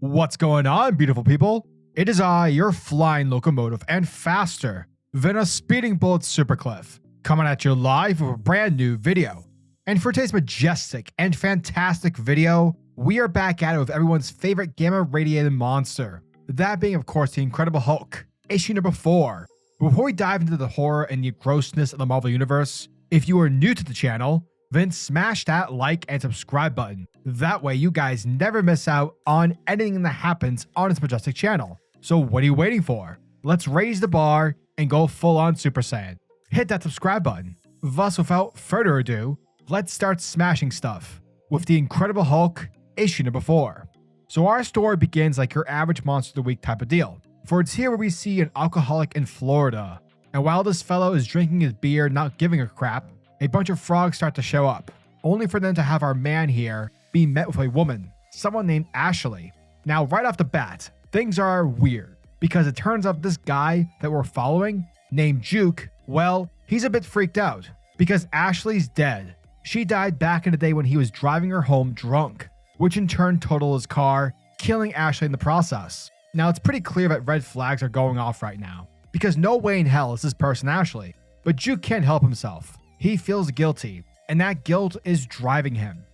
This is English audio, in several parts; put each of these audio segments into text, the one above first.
What's going on, beautiful people? It is I, your flying locomotive and faster than a speeding bullet SuperCliff, coming at you live with a brand new video. And for today's majestic and fantastic video, we are back at it with everyone's favorite gamma-radiated monster, that being of course the IncredibleHulk, issue number 4. Before we dive into the horror and the grossness of the Marvel Universe, if you are new to the channel, then smash that like and subscribe button. That way you guys never miss out on anything that happens on this majestic channel. So what are you waiting for? Let's raise the bar and go full on Super Saiyan. Hit that subscribe button. Thus, without further ado, let's start smashing stuff with the IncredibleHulk issue number 4. So our story begins like your average monster of the week type of deal. For it's here where we see an alcoholic in Florida. And while this fellow is drinking his beer, not giving a crap, a bunch of frogs start to show up, only for them to have our man here be met with a woman, someone named Ashley. Now, right off the bat, things are weird, because it turns out this guy that we're following, named Juke, well, he's a bit freaked out, because Ashley's dead. She died back in the day when he was driving her home drunk, which in turn totaled his car, killing Ashley in the process. Now, it's pretty clear that red flags are going off right now, because no way in hell is this person Ashley, but Juke can't help himself. He feels guilty, and that guilt is driving him.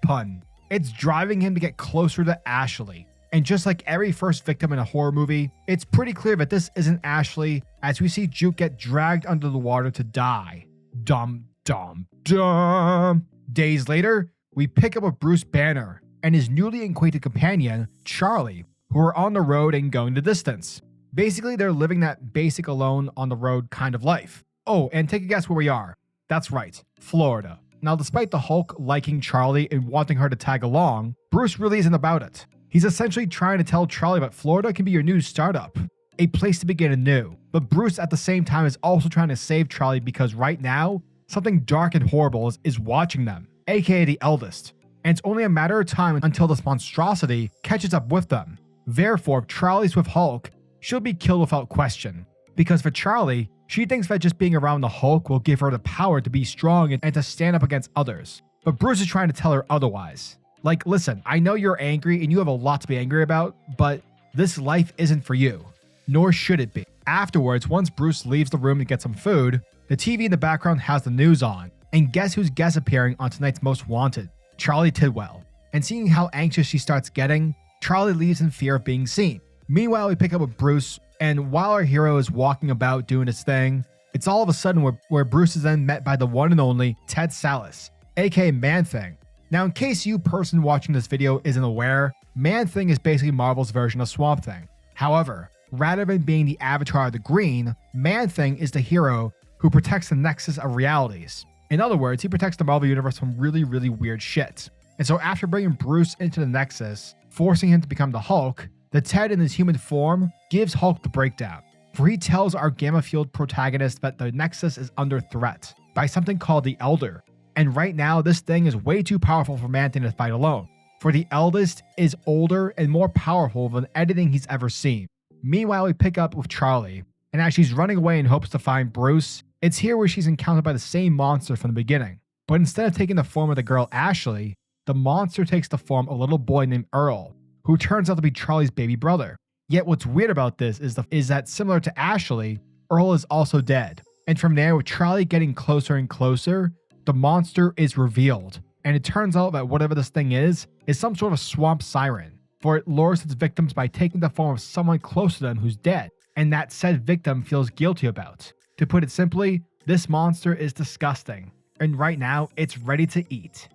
Pun. It's driving him to get closer to Ashley. And just like every first victim in a horror movie, it's pretty clear that this isn't Ashley, as we see Juke get dragged under the water to die. Dum, dum, dum. Days later, we pick up with Bruce Banner and his newly acquainted companion, Charlie, who are on the road and going the distance. Basically, they're living that basic alone on the road kind of life. Oh, and take a guess where we are. That's right, Florida. Now, despite the Hulk liking Charlie and wanting her to tag along, Bruce really isn't about it. He's essentially trying to tell Charlie that Florida can be your new startup, a place to begin anew. But Bruce at the same time is also trying to save Charlie because right now, something dark and horrible is watching them, aka the eldest. And it's only a matter of time until this monstrosity catches up with them. Therefore, if Charlie's with Hulk, she'll be killed without question. Because for Charlie, she thinks that just being around the Hulk will give her the power to be strong and to stand up against others. But Bruce is trying to tell her otherwise. Like, listen, I know you're angry and you have a lot to be angry about, but this life isn't for you. Nor should it be. Afterwards, once Bruce leaves the room to get some food, the TV in the background has the news on. And guess who's guest appearing on tonight's Most Wanted? Charlie Tidwell. And seeing how anxious she starts getting, Charlie leaves in fear of being seen. Meanwhile, we pick up with Bruce, and while our hero is walking about doing his thing, it's all of a sudden where Bruce is then met by the one and only Ted Sallis, aka ManThing. Now, in case you person watching this video isn't aware, ManThing is basically Marvel's version of Swamp Thing. However, rather than being the avatar of the green, ManThing is the hero who protects the nexus of realities. In other words, he protects the Marvel Universe from really, really weird shit. And so after bringing Bruce into the nexus, forcing him to become the Hulk, the Ted in his human form gives Hulk the breakdown, for he tells our gamma-fueled protagonist that the Nexus is under threat by something called the Elder, and right now this thing is way too powerful for ManThing to fight alone, for the eldest is older and more powerful than anything he's ever seen. Meanwhile, we pick up with Charlie, and as she's running away in hopes to find Bruce, it's here where she's encountered by the same monster from the beginning, but instead of taking the form of the girl Ashley, the monster takes the form of a little boy named Earl, who turns out to be Charlie's baby brother. Yet what's weird about this is that similar to Ashley, Earl is also dead. And from there, with Charlie getting closer and closer, the monster is revealed. And it turns out that whatever this thing is some sort of swamp siren, for it lures its victims by taking the form of someone close to them who's dead, and that said victim feels guilty about. To put it simply, this monster is disgusting, and right now, it's ready to eat.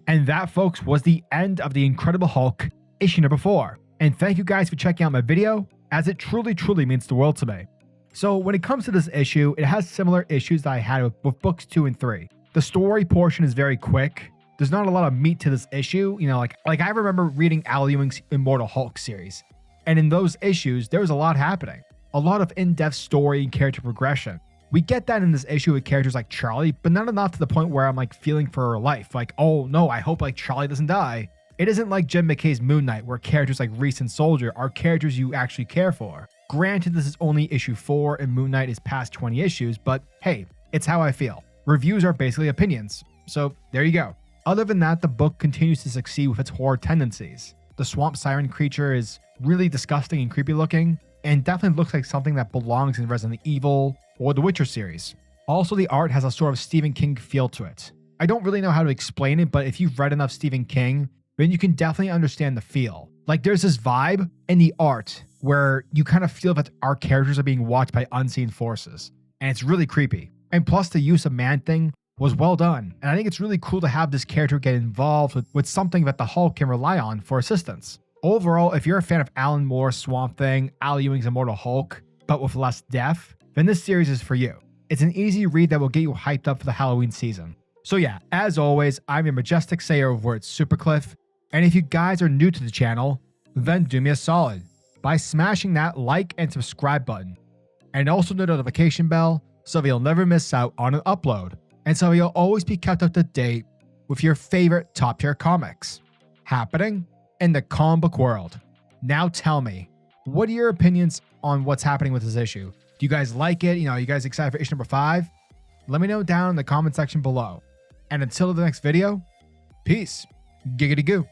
And that, folks, was the end of the IncredibleHulk issue number 4. And thank you guys for checking out my video, as it truly, truly means the world to me. So when it comes to this issue, it has similar issues that I had with books 2 and 3. The story portion is very quick. There's not a lot of meat to this issue. You know, like I remember reading AlEwing's ImmortalHulk series. And in those issues, there was a lot happening. A lot of in-depth story and character progression. We get that in this issue with characters like Charlie, but not enough to the point where I'm like feeling for her life. Like, oh no, I hope like Charlie doesn't die. It isn't like Jim McKay's Moon Knight, where characters like Reese and Soldier are characters you actually care for. Granted, this is only issue 4 and Moon Knight is past 20 issues, but hey, it's how I feel. Reviews are basically opinions. So there you go. Other than that, the book continues to succeed with its horror tendencies. The swamp siren creature is really disgusting and creepy looking, and definitely looks like something that belongs in Resident Evil or the Witcher series. Also, the art has a sort of Stephen King feel to it. I don't really know how to explain it, but if you've read enough Stephen King, then you can definitely understand the feel. Like, there's this vibe in the art where you kind of feel that our characters are being watched by unseen forces, and it's really creepy. And plus, the use of ManThing was well done, and I think it's really cool to have this character get involved with something that the Hulk can rely on for assistance. Overall, if you're a fan of Alan Moore's Swamp Thing, AlEwing's ImmortalHulk, but with less death, then this series is for you. It's an easy read that will get you hyped up for the Halloween season. So yeah, as always, I'm your majestic sayer of words, SuperCliff, and if you guys are new to the channel, then do me a solid by smashing that like and subscribe button, and also the notification bell so that you'll never miss out on an upload, and so you'll always be kept up to date with your favorite top tier comics happening in the comic book world. Now tell me, what are your opinions on what's happening with this issue? Do you guys like it? Are you guys excited for issue number 5? Let me know down in the comment section below. And until the next video, peace. Giggity goo.